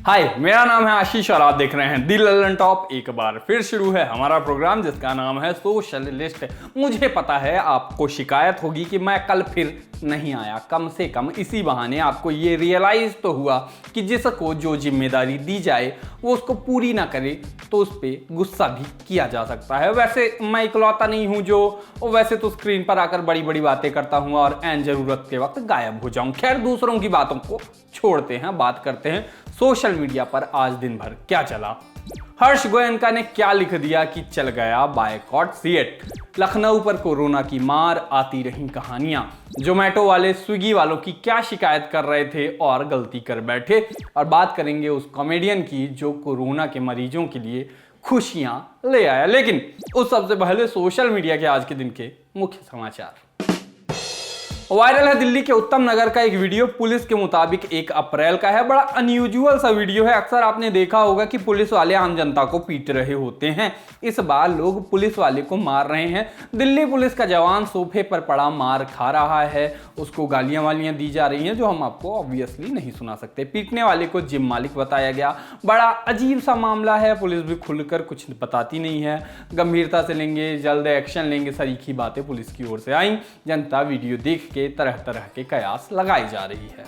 हाय, मेरा नाम है आशीष और आप देख रहे हैं दी ललन टॉप। एक बार फिर शुरू है हमारा प्रोग्राम जिसका नाम है सोशल लिस्ट। मुझे पता है आपको शिकायत होगी कि मैं कल फिर नहीं आया। कम से कम इसी बहाने आपको ये रियलाइज तो हुआ कि जिसको जो जिम्मेदारी दी जाए वो उसको पूरी ना करे तो उस पर गुस्सा भी किया जा सकता है। वैसे मैं इकलौता नहीं हूँ जो वैसे तो स्क्रीन पर आकर बड़ी बड़ी बातें करता हूँ और एन जरूरत के वक्त गायब हो जाऊँ। खैर, दूसरों की बातों को छोड़ते हैं, बात करते हैं सोशल मीडिया पर आज दिन भर क्या चला। हर्ष गोयनका ने क्या लिख दिया कि चल गया बायकॉट सीएट। लखनऊ पर कोरोना की मार, आती रही कहानियां। जोमेटो वाले स्विगी वालों की क्या शिकायत कर रहे थे और गलती कर बैठे। और बात करेंगे उस कॉमेडियन की जो कोरोना के मरीजों के लिए खुशियां ले आया। लेकिन उस सबसे पहले सोशल मीडिया के आज के दिन के मुख्य समाचार। वायरल है दिल्ली के उत्तम नगर का एक वीडियो। पुलिस के मुताबिक 1 अप्रैल का है। बड़ा अनयूजुअल सा वीडियो है। अक्सर आपने देखा होगा कि पुलिस वाले आम जनता को पीट रहे होते हैं। इस बार लोग पुलिस वाले को मार रहे हैं। दिल्ली पुलिस का जवान सोफे पर पड़ा मार खा रहा है। उसको गालियां वालियां दी जा रही हैं जो हम आपको ऑब्वियसली नहीं सुना सकते। पीटने वाले को जिम मालिक बताया गया। बड़ा अजीब सा मामला है। पुलिस भी खुलकर कुछ बताती नहीं है। गंभीरता से लेंगे, जल्द एक्शन लेंगे, सरीखी बातें पुलिस की ओर से आई। जनता वीडियो देख के तरह तरह के कयास लगाई जा रही है।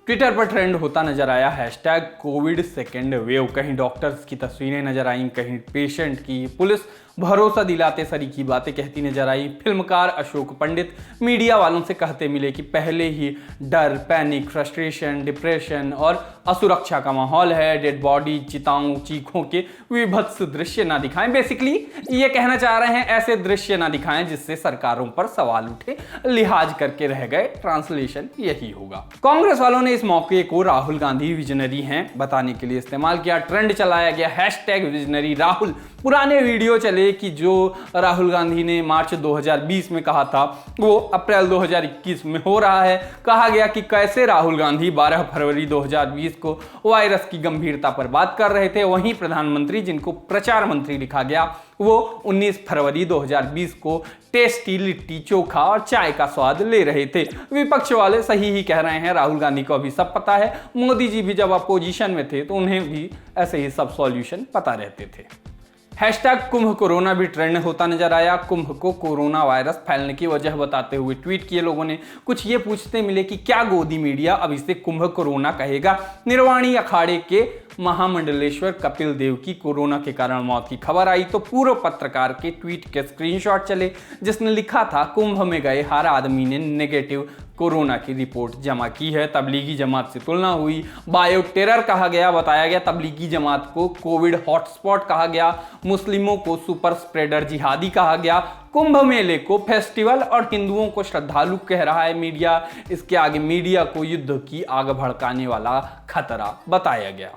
ट्विटर पर ट्रेंड होता नजर आया हैशटैग कोविड सेकेंड वेव। कहीं डॉक्टर्स की तस्वीरें नजर आईं, कहीं पेशेंट की। पुलिस भरोसा दिलाते सरीखी बातें कहती नजर आई। फिल्मकार अशोक पंडित मीडिया वालों से कहते मिले कि पहले ही डर, पैनिक, फ्रस्ट्रेशन, डिप्रेशन और असुरक्षा का माहौल है। डेड बॉडी, चिताओं, चीखों के विभत्स दृश्य ना दिखाएं। बेसिकली ये कहना चाह रहे हैं ऐसे दृश्य ना दिखाएं जिससे सरकारों पर सवाल उठे, लिहाज करके रह गए। ट्रांसलेशन यही होगा। कांग्रेस वालों ने इस मौके को राहुल गांधी विजनरी हैं बताने के लिए इस्तेमाल किया। ट्रेंड चलाया गया हैशटैग विजनरी राहुल। पुराने वीडियो चले कि जो राहुल गांधी ने मार्च 2020 में कहा था वो अप्रैल 2021 में हो रहा है। कहा गया कि कैसे राहुल गांधी 12 फरवरी 2020 को वायरस की गंभीरता पर बात कर रहे थे, वहीं प्रधानमंत्री जिनको प्रचार मंत्री लिखा गया वो 19 फरवरी 2020 को टेस्टी लिट्टी चोखा और चाय का स्वाद ले रहे थे। विपक्ष वाले सही ही कह रहे हैं। राहुल गांधी को अभी सब पता है। मोदी जी भी जब अपोजिशन में थे तो उन्हें भी ऐसे ही सब सॉल्यूशन पता रहते थे। हैशटैग कुंभ कोरोना भी ट्रेंड होता नजर आया। कुंभ को कोरोना वायरस फैलने की वजह बताते हुए ट्वीट किए लोगों ने। कुछ ये पूछते मिले कि क्या गोदी मीडिया अब इसे कुंभ कोरोना कहेगा। निर्वाणी अखाड़े के महामंडलेश्वर कपिल देव की कोरोना के कारण मौत की खबर आई तो पूर्व पत्रकार के ट्वीट के स्क्रीनशॉट चले जिसने लिखा था कुंभ में गए हर आदमी ने नेगेटिव कोरोना की रिपोर्ट जमा की है। तबलीगी जमात से तुलना हुई। बायो टेरर कहा गया, बताया गया। तबलीगी जमात को कोविड हॉटस्पॉट कहा गया। मुस्लिमों को सुपर स्प्रेडर जिहादी कहा गया। कुंभ मेले को फेस्टिवल और हिंदुओं को श्रद्धालु कह रहा है मीडिया। इसके आगे मीडिया को युद्ध की आग भड़काने वाला खतरा बताया गया।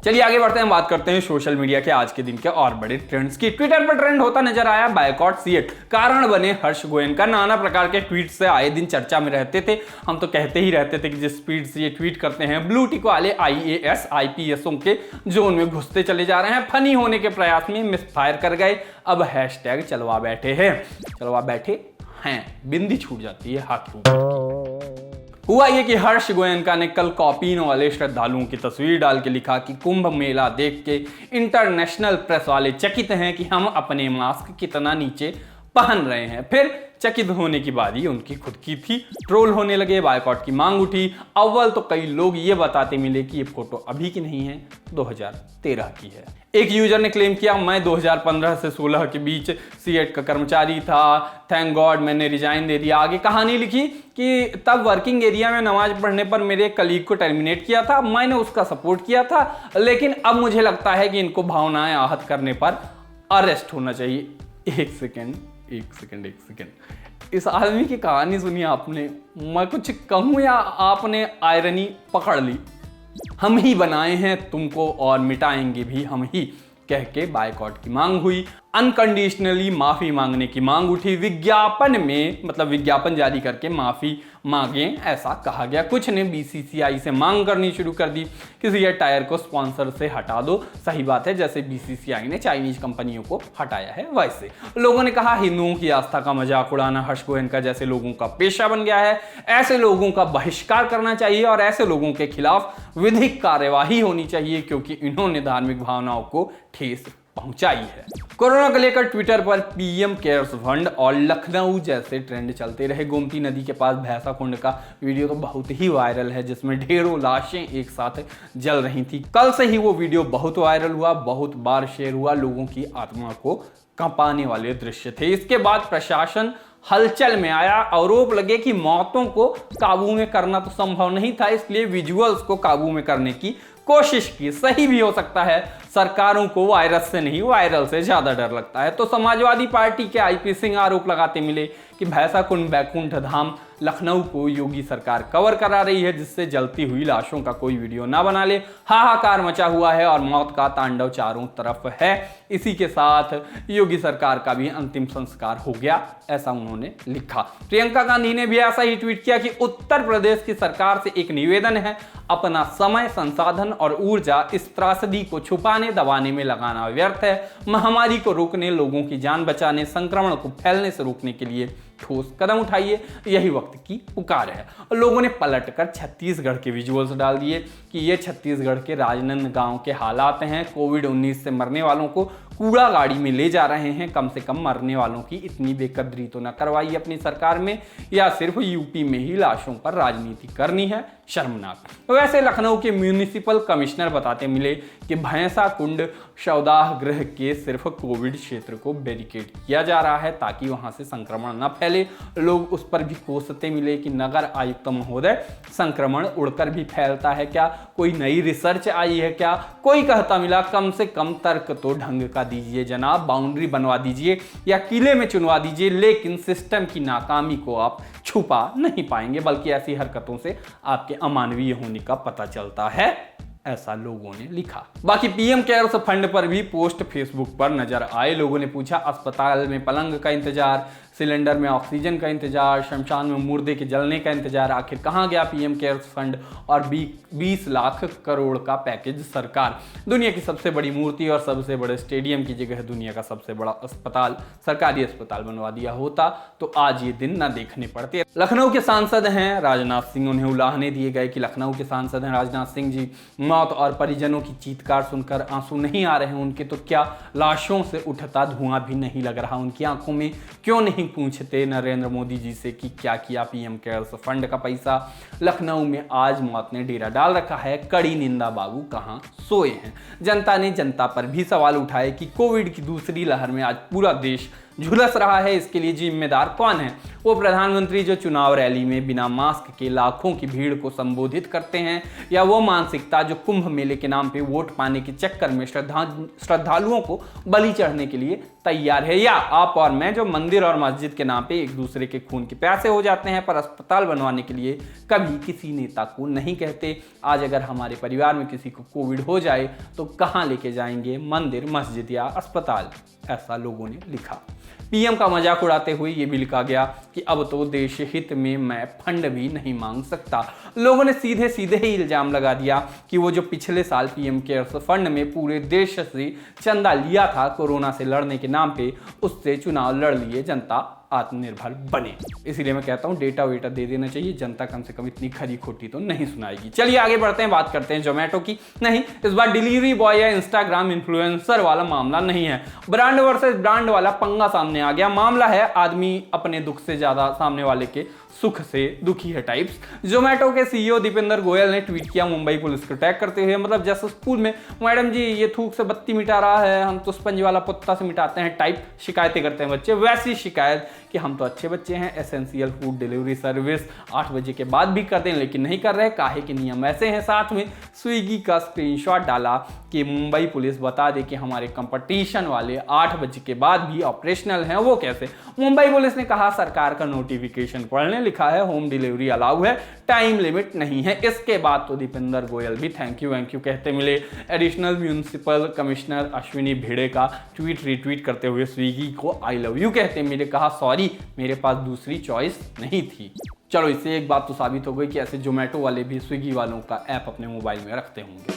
चलिए आगे बढ़ते हैं, बात करते हैं सोशल मीडिया के आज के दिन के और बड़े ट्रेंड्स की। ट्विटर पर ट्रेंड होता नजर आया बायकॉट सीएट। कारण बने हर्ष गोयनका। नाना प्रकार के ट्वीट से आए दिन चर्चा में रहते थे। हम तो कहते ही रहते थे कि जिस स्पीड से ये ट्वीट करते हैं ब्लू टिक वाले IAS IPSों के जोन में घुसते चले जा रहे हैं। फनी होने के प्रयास में मिसफायर कर गए। अब हैशटैग चलवा बैठे हैं। चलवा बैठे हैं, बिंदी छूट जाती है हाथ ऊपर। हुआ ये कि हर्ष गोयनका ने कल कॉपीन वाले श्रद्धालुओं की तस्वीर डाल के लिखा कि कुंभ मेला देख के इंटरनेशनल प्रेस वाले चकित हैं कि हम अपने मास्क कितना नीचे पहन रहे हैं। फिर चकित होने की बारी उनकी खुद की थी। ट्रोल होने लगे, बायकॉट की मांग उठी। अव्वल तो कई लोग ये बताते मिले कि ये फोटो अभी की नहीं है, 2013 की है। एक यूजर ने क्लेम किया मैं 2015 से 16 के बीच सीएट का कर्मचारी था। थैंक गॉड मैंने रिजाइन दे दिया। आगे कहानी लिखी कि तब वर्किंग एरिया में नमाज पढ़ने पर मेरे कलीग को टर्मिनेट किया था। मैंने उसका सपोर्ट किया था, लेकिन अब मुझे लगता है कि इनको भावनाएं आहत करने पर अरेस्ट होना चाहिए। एक सेकेंड। इस आदमी की कहानी सुनी आपने। मैं कुछ कहूं या आपने आयरनी पकड़ ली। हम ही बनाए हैं तुमको और मिटाएंगे भी हम ही, कह के बायकॉट की मांग हुई। अनकंडीशनली माफी मांगने की मांग उठी। विज्ञापन में मतलब विज्ञापन जारी करके माफी मांगे ऐसा कहा गया। कुछ ने बीसीसीआई से मांग करनी शुरू कर दी कि ये टायर को स्पॉन्सर से हटा दो। सही बात है, जैसे बीसीसीआई ने चाइनीज कंपनियों को हटाया है वैसे। लोगों ने कहा हिंदुओं की आस्था का मजाक उड़ाना हर्ष गोयनका जैसे लोगों का पेशा बन गया है, ऐसे लोगों का बहिष्कार करना चाहिए और ऐसे लोगों के खिलाफ विधिक कार्यवाही होनी चाहिए क्योंकि इन्होंने धार्मिक भावनाओं को ठेस पहुंचाई है। कोरोना को लेकर ट्विटर पर पीएम केयर्स फंड और लखनऊ जैसे ट्रेंड चलते रहे। गोमती नदी के पास भैंसा कुंड का वीडियो तो बहुत ही वायरल है जिसमें ढेरों लाशें एक साथ जल रही थी। कल से ही वो वीडियो बहुत वायरल हुआ, बहुत बार शेयर हुआ। लोगों की आत्मा को कंपाने वाले दृश्य थे। इसके बाद प्रशासन हलचल में आया। आरोप लगे कि मौतों को काबू में करना तो संभव नहीं था, इसलिए विजुअल्स को काबू में करने की कोशिश की। सही भी हो सकता है, सरकारों को वायरस से नहीं वायरल से ज्यादा डर लगता है। तो समाजवादी पार्टी के आईपी सिंह आरोप लगाते मिले कि भैंसा कुंड बैकुंठ धाम लखनऊ को योगी सरकार कवर करा रही है जिससे जलती हुई लाशों का कोई वीडियो ना बना ले। हाहाकार मचा हुआ है और मौत का तांडव चारों तरफ है। इसी के साथ योगी सरकार का भी अंतिम संस्कार हो गया, ऐसा उन्होंने लिखा। प्रियंका गांधी ने भी ऐसा ही ट्वीट किया कि उत्तर प्रदेश की सरकार से एक निवेदन है, अपना समय, संसाधन और ऊर्जा इस त्रासदी को छुपाने दबाने में लगाना व्यर्थ है। महामारी को रोकने, लोगों की जान बचाने, संक्रमण को फैलने से रोकने के लिए ठोस कदम उठाइए, यही वक्त की पुकार है। लोगों ने पलटकर छत्तीसगढ़ के विजुअल्स डाल दिए कि ये छत्तीसगढ़ के राजनांदगांव के हालात हैं। कोविड-19 से मरने वालों को कूड़ा गाड़ी में ले जा रहे हैं। कम से कम मरने वालों की इतनी बेकदरी तो न करवाई अपनी सरकार में, या सिर्फ यूपी में ही लाशों पर राजनीति करनी है। शर्मनाक। वैसे लखनऊ के म्यूनिसिपल कमिश्नर बताते मिले कि भैंसा कुंड शवदाह गृह के सिर्फ कोविड क्षेत्र को बैरिकेड किया जा रहा है ताकि वहां से संक्रमण न फैले। लोग उस पर भी कोसते मिले कि नगर आयुक्त महोदय, संक्रमण उड़कर भी फैलता है क्या? कोई नई रिसर्च आई है क्या? कोई कहता मिला कम से कम तर्क तो ढंग का दीजिए जनाब, बाउंड्री बनवा दीजिए या किले में चुनवा दीजिए, लेकिन सिस्टम की नाकामी को आप छुपा नहीं पाएंगे, बल्कि ऐसी हरकतों से आपके अमानवीय होने का पता चलता है, ऐसा लोगों ने लिखा। बाकी पीएम केयर्स फंड पर भी पोस्ट फेसबुक पर नजर आए। लोगों ने पूछा, अस्पताल में पलंग का इंतजार, सिलेंडर में ऑक्सीजन का इंतजार, शमशान में मुर्दे के जलने का इंतजार, आखिर कहां गया पीएम केयर्स फंड और 20 लाख करोड़ का पैकेज? सरकार दुनिया की सबसे बड़ी मूर्ति और सबसे बड़े स्टेडियम की जगह दुनिया का सबसे बड़ा अस्पताल, सरकारी अस्पताल बनवा दिया होता तो आज ये दिन न देखने पड़ते। लखनऊ के सांसद हैं राजनाथ सिंह, उन्हें उलाहने दिए गए कि लखनऊ के सांसद हैं राजनाथ सिंह जी, मौत और परिजनों की चीत्कार सुनकर आंसू नहीं आ रहे हैं उनके, तो क्या लाशों से उठता धुआं भी नहीं लग रहा उनकी आंखों में? क्यों नहीं पूछते नरेंद्र मोदी जी से कि क्या किया पीएम केयर्स फंड का पैसा? लखनऊ में आज मौत ने डेरा डाल रखा है, कड़ी निंदा बाबू कहां सोए हैं। जनता ने जनता पर भी सवाल उठाए कि कोविड की दूसरी लहर में आज पूरा देश झुलस रहा है, इसके लिए जिम्मेदार कौन है? वो प्रधानमंत्री जो चुनाव रैली में बिना मास्क के लाखों की भीड़ को संबोधित करते हैं, या वो मानसिकता जो कुंभ मेले के नाम पे वोट पाने के चक्कर में श्रद्धालुओं को बलि चढ़ने के लिए तैयार है, या आप और मैं जो मंदिर और मस्जिद के नाम पे एक दूसरे के खून के प्यासे हो जाते हैं पर अस्पताल बनवाने के लिए कभी किसी नेता को नहीं कहते? आज अगर हमारे परिवार में किसी को कोविड हो जाए तो कहाँ लेके जाएंगे, मंदिर, मस्जिद या अस्पताल? ऐसा लोगों ने लिखा। पीएम का मजाक उड़ाते हुए ये भी लिखा गया कि अब तो देश हित में मैं फंड भी नहीं मांग सकता। लोगों ने सीधे सीधे ही इल्जाम लगा दिया कि वो जो पिछले साल पीएम केयर्स फंड में पूरे देश से चंदा लिया था कोरोना से लड़ने के नाम पे, उससे चुनाव लड़ लिए जनता आत्मनिर्भर बने। इसीलिए मैं कहता हूं डेटा वेटा दे देना चाहिए, जनता कम से कम इतनी खरी खोटी तो नहीं सुनाएगी। चलिए आगे बढ़ते हैं, बात करते हैं जोमेटो की। नहीं, इस बार डिलीवरी बॉय या इंस्टाग्राम इन्फ्लुएंसर वाला मामला नहीं है, ब्रांड वर्सेस ब्रांड वाला पंगा सामने आ गया। मामला है आदमी अपने दुख से ज्यादा सामने वाले के सुख से दुखी है टाइप्स। जोमेटो के सीईओ दीपेंद्र गोयल ने ट्वीट किया मुंबई पुलिस को टैग करते हुए, मतलब जैसे स्कूल में मैडम जी ये थूक से बत्ती मिटा रहा है, हम तो स्पंज वाला पुत्ता से मिटाते हैं टाइप शिकायतें करते हैं बच्चे, वैसी शिकायत कि हम तो अच्छे बच्चे हैं, एसेंशियल फूड डिलीवरी सर्विस 8 बजे के बाद भी करते हैं लेकिन नहीं कर रहे, काहे के नियम ऐसे हैं। साथ में स्विगी का स्क्रीनशॉट डाला कि मुंबई पुलिस बता दे कि हमारे कंपटीशन वाले 8 बजे के बाद भी ऑपरेशनल हैं। वो कैसे? मुंबई पुलिस ने कहा सरकार का नोटिफिकेशन पढ़ लें लिखा है होम डिलीवरी अलाउ है, टाइम लिमिट नहीं है। इसके बाद तो दीपेंद्र गोयल भी थैंक यू कहते मिले। एडिशनल म्यूनिसिपल कमिश्नर अश्विनी भिड़े का ट्वीट रीट्वीट करते हुए स्विगी को आई लव यू कहते मिले, कहा सॉरी मेरे पास दूसरी चॉइस नहीं थी। चलो इससे एक बात तो साबित हो गई कि ऐसे जोमेटो वाले भी स्विगी वालों का ऐप अपने मोबाइल में रखते होंगे।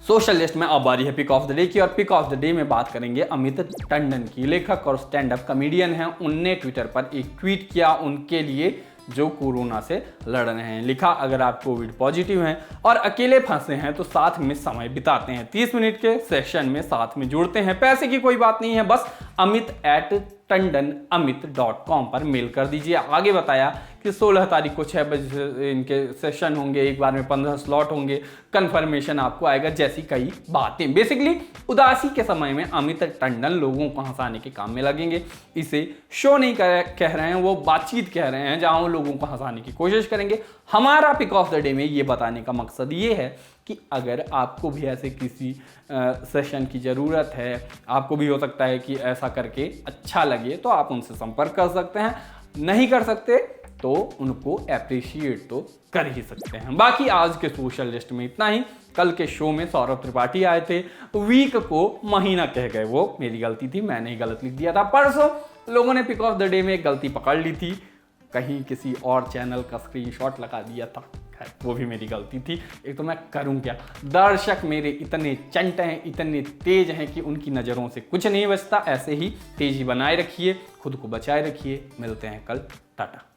सोशल लिस्ट में अब बारी है पिक ऑफ द डे की, और पिक ऑफ द डे में बात करेंगे अमित टंडन की। लेखक और स्टैंड अप कॉमेडियन हैं। उनने ट्विटर पर एक ट्वीट किया उनके लिए जो कोरोना से लड़ रहे हैं। लिखा, अगर आप कोविड पॉजिटिव हैं और अकेले फंसे हैं तो साथ में समय बिताते हैं, 30 मिनट के सेशन में साथ में जुड़ते हैं, पैसे की कोई बात नहीं है, बस amit@tandanamit.com पर मेल कर दीजिए। आगे बताया कि 16 तारीख को 6 बजे इनके सेशन होंगे, एक बार में 15 स्लॉट होंगे, कंफर्मेशन आपको आएगा, जैसी कई बातें। बेसिकली उदासी के समय में अमित टंडन लोगों को हंसाने के काम में लगेंगे। इसे शो नहीं कह रहे हैं, वो बातचीत कह रहे हैं जहां वो लोगों को हंसाने की कोशिश करेंगे। हमारा पिक ऑफ द डे में ये बताने का मकसद ये है कि अगर आपको भी ऐसे किसी सेशन की ज़रूरत है, आपको भी हो सकता है कि ऐसा करके अच्छा लगे, तो आप उनसे संपर्क कर सकते हैं। नहीं कर सकते तो उनको अप्रिशिएट तो कर ही सकते हैं। बाकी आज के सोशल लिस्ट में इतना ही। कल के शो में सौरभ त्रिपाठी आए थे, वीक को महीना कह गए, वो मेरी गलती थी, मैंने ही गलत लिख दिया था। परसों लोगों ने पिक ऑफ द डे में एक गलती पकड़ ली थी, कहीं किसी और चैनल का स्क्रीनशॉट लगा दिया था, वो भी मेरी गलती थी। एक तो मैं करूं क्या, दर्शक मेरे इतने चंट हैं, इतने तेज हैं कि उनकी नज़रों से कुछ नहीं बचता। ऐसे ही तेजी बनाए रखिए, खुद को बचाए रखिए। मिलते हैं कल, टाटा।